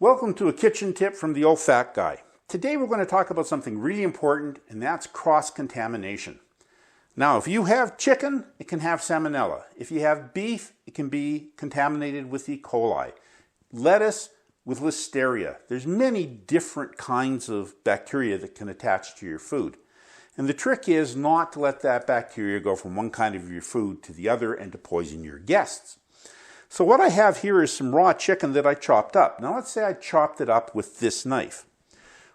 Welcome to a kitchen tip from the old fat guy. Today we're going to talk about something really important, and that's cross-contamination. Now, if you have chicken, it can have salmonella. If you have beef, it can be contaminated with E. coli. Lettuce with listeria. There's many different kinds of bacteria that can attach to your food. And the trick is not to let that bacteria go from one kind of your food to the other and to poison your guests. So what I have here is some raw chicken that I chopped up. Now let's say I chopped it up with this knife.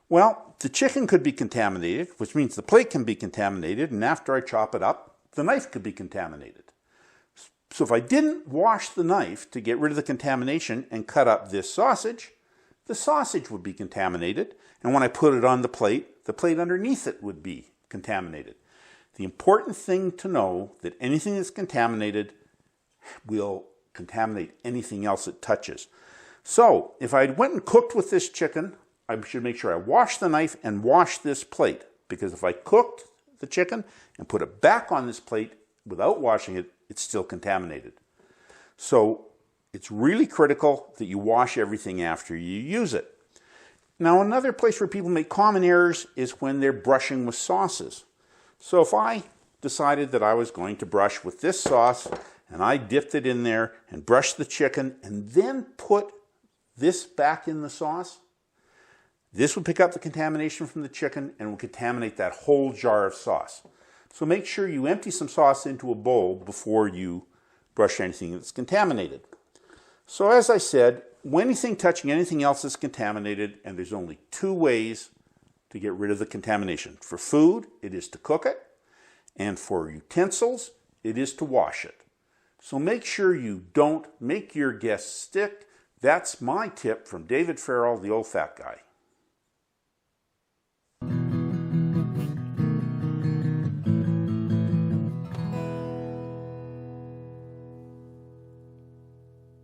Well, the chicken could be contaminated, which means the plate can be contaminated, and after I chop it up, the knife could be contaminated. So if I didn't wash the knife to get rid of the contamination and cut up this sausage, the sausage would be contaminated, and when I put it on the plate underneath it would be contaminated. The important thing to know that anything that's contaminated will contaminate anything else it touches. So if I went and cooked with this chicken, I should make sure I wash the knife and wash this plate, because if I cooked the chicken and put it back on this plate without washing it, it's still contaminated. So it's really critical that you wash everything after you use it. Now, another place where people make common errors is when they're brushing with sauces. So if I decided that I was going to brush with this sauce, and I dipped it in there and brushed the chicken and then put this back in the sauce, this would pick up the contamination from the chicken and will contaminate that whole jar of sauce. So make sure you empty some sauce into a bowl before you brush anything that's contaminated. So as I said, anything touching anything else is contaminated, and there's only two ways to get rid of the contamination. For food, it is to cook it, and for utensils, it is to wash it. So make sure you don't make your guests sick. That's my tip from David Farrell, the old fat guy.